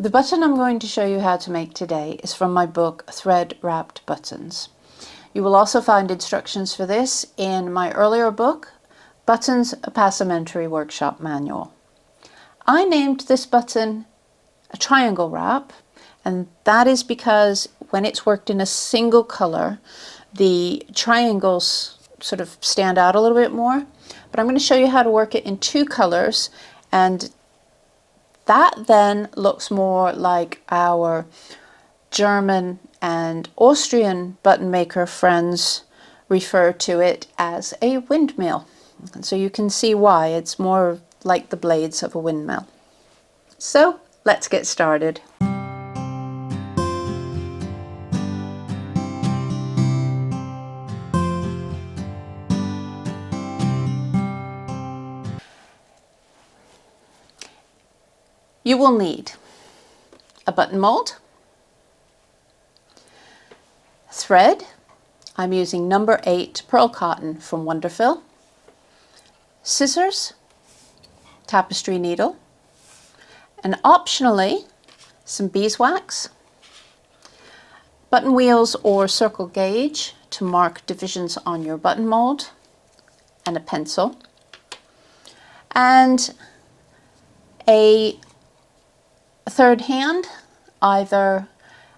The button I'm going to show you how to make today is from my book Thread Wrapped Buttons. You will also find instructions for this in my earlier book, Buttons, a Passementerie Workshop Manual. I named this button a triangle wrap, and that is because when it's worked in a single color, the triangles sort of stand out a little bit more. But I'm going to show you how to work it in two colors, and that then looks more like our German and Austrian button maker friends refer to it as a windmill. And so you can see why it's more like the blades of a windmill. So let's get started. You will need a button mold, thread. I'm using number 8 pearl cotton from Wonderful, scissors, tapestry needle, and optionally some beeswax, button wheels or circle gauge to mark divisions on your button mold, and a pencil, and a third hand, either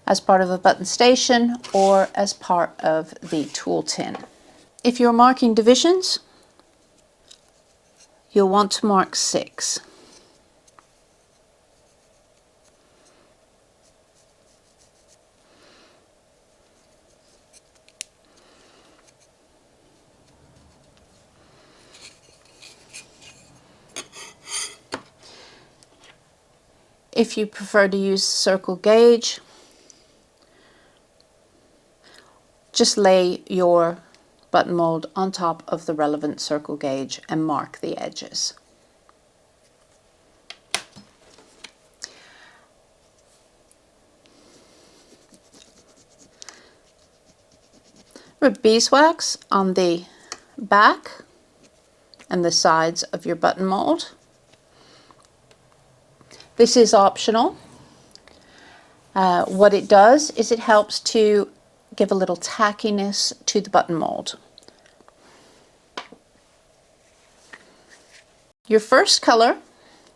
as part of a button station or as part of the tool tin. If you're marking divisions, you'll want to mark 6. If you prefer to use circle gauge, just lay your button mold on top of the relevant circle gauge and mark the edges. Rub beeswax on the back and the sides of your button mold. This is optional. What it does is it helps to give a little tackiness to the button mold. Your first color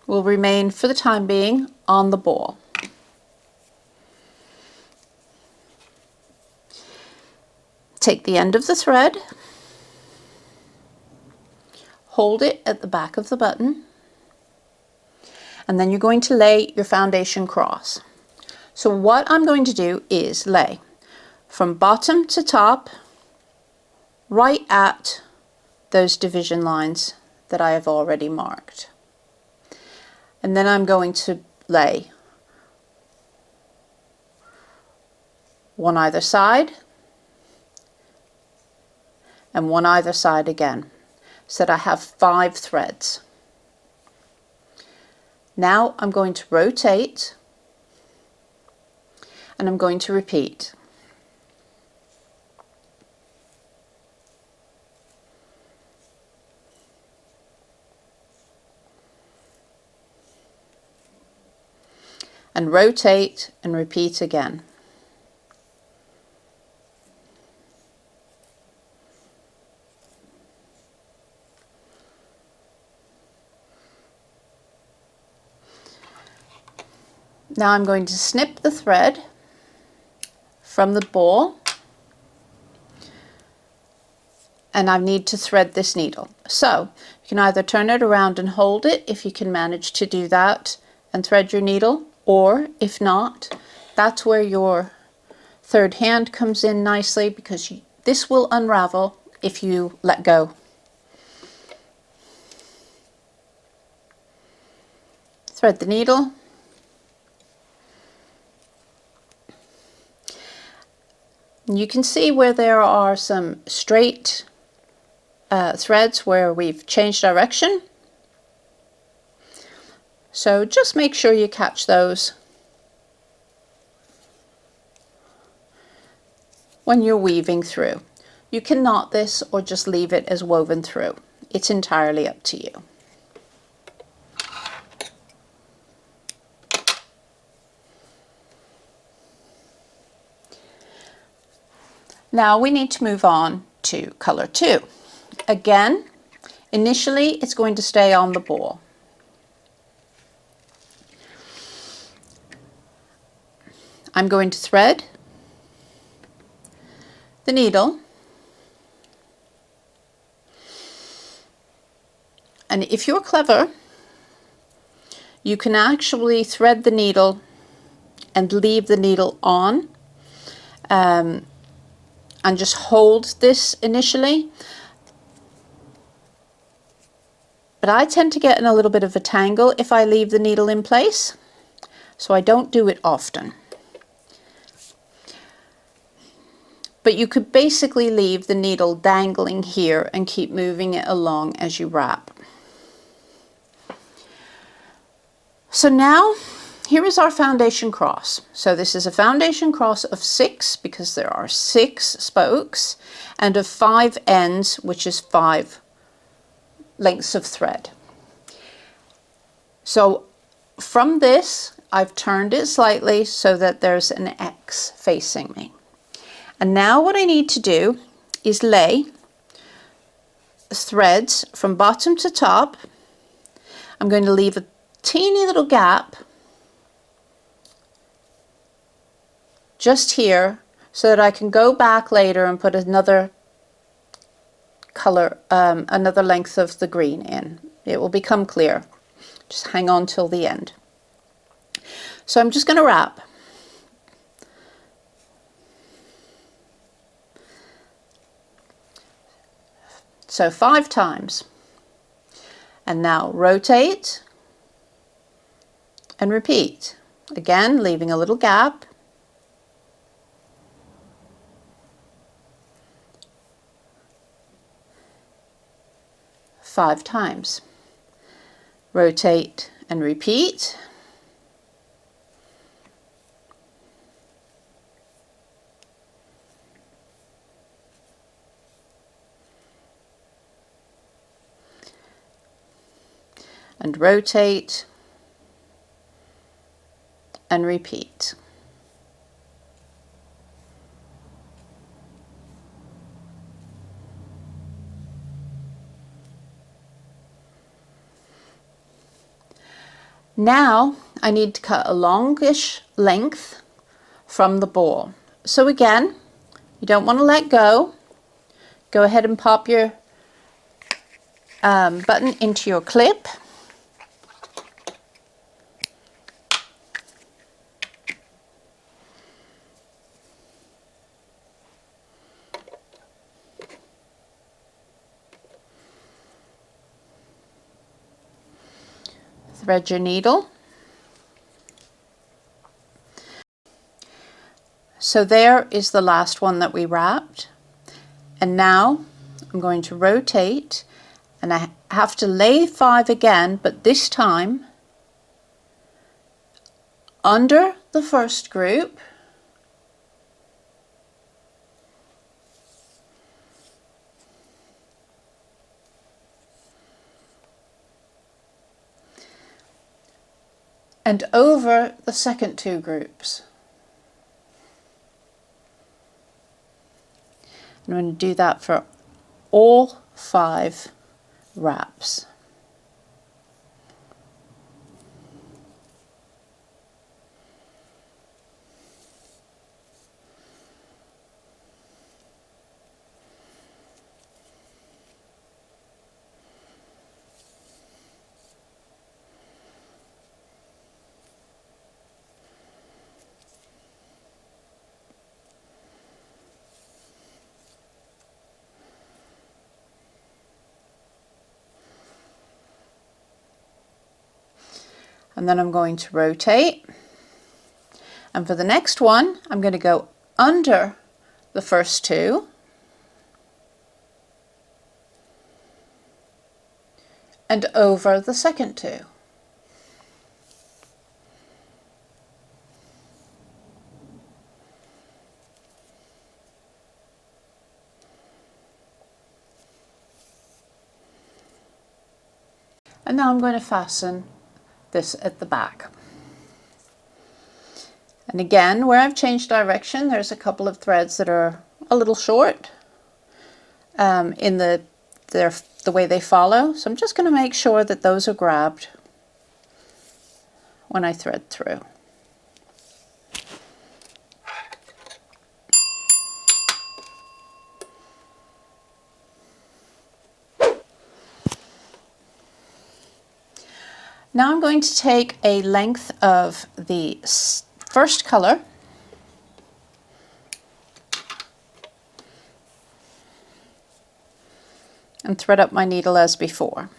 will remain for the time being on the ball. Take the end of the thread, hold it at the back of the button, and then you're going to lay your foundation cross. So what I'm going to do is lay from bottom to top right at those division lines that I have already marked. And then I'm going to lay one either side and one either side again, so that I have 5 threads. Now I'm going to rotate and I'm going to repeat. And rotate and repeat again. Now I'm going to snip the thread from the ball, and I need to thread this needle. So you can either turn it around and hold it if you can manage to do that and thread your needle, or if not, that's where your third hand comes in nicely, because this will unravel if you let go. Thread the needle. You can see where there are some straight threads where we've changed direction. So just make sure you catch those when you're weaving through. You can knot this or just leave it as woven through. It's entirely up to you. Now we need to move on to color 2. Again, initially it's going to stay on the ball. I'm going to thread the needle, and if you're clever, you can actually thread the needle and leave the needle on and just hold this initially. But I tend to get in a little bit of a tangle if I leave the needle in place, so I don't do it often. But you could basically leave the needle dangling here and keep moving it along as you wrap. So now, here is our foundation cross. So this is a foundation cross of 6, because there are 6 spokes, and of 5 ends, which is 5 lengths of thread. So from this, I've turned it slightly so that there's an X facing me. And now what I need to do is lay threads from bottom to top. I'm going to leave a teeny little gap just here so that I can go back later and put another color, another length of the green in. It will become clear. Just hang on till the end. So I'm just going to wrap. So 5 times. And now rotate and repeat. Again, leaving a little gap. Five times. Rotate and repeat. And rotate and repeat. Now I need to cut a longish length from the ball. So again, you don't want to let go. Go ahead and pop your button into your clip. Thread your needle. So there is the last one that we wrapped. And now I'm going to rotate, and I have to lay 5 again, but this time under the first group, and over the second 2 groups. I'm going to do that for all 5 wraps. And then I'm going to rotate, and for the next one I'm going to go under the first 2 and over the second 2. And now I'm going to fasten this at the back. And again, where I've changed direction, there's a couple of threads that are a little short in the way they follow. So I'm just going to make sure that those are grabbed when I thread through. Now I'm going to take a length of the first color and thread up my needle as before.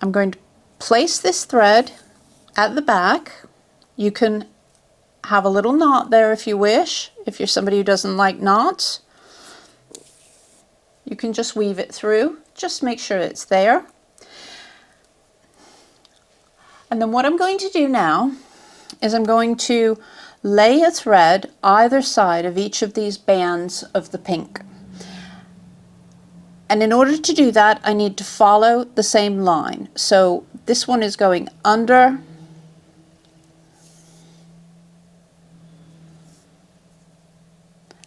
I'm going to place this thread at the back. You can have a little knot there if you wish. If you're somebody who doesn't like knots, you can just weave it through. Just make sure it's there. And then what I'm going to do now is I'm going to lay a thread either side of each of these bands of the pink. And in order to do that, I need to follow the same line. So this one is going under,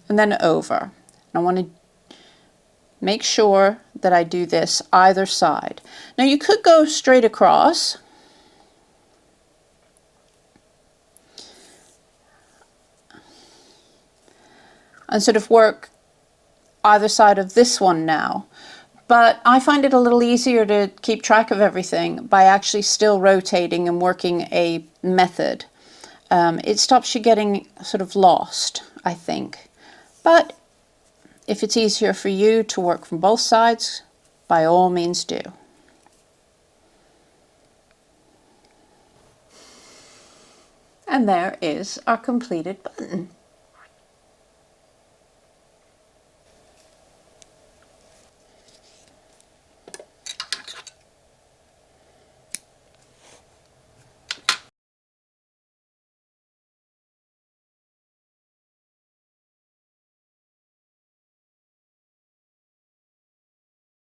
and then over. I want to make sure that I do this either side. Now you could go straight across and sort of work either side of this one now, but I find it a little easier to keep track of everything by actually still rotating and working a method. It stops you getting sort of lost, I think. But if it's easier for you to work from both sides, by all means do. And there is our completed button.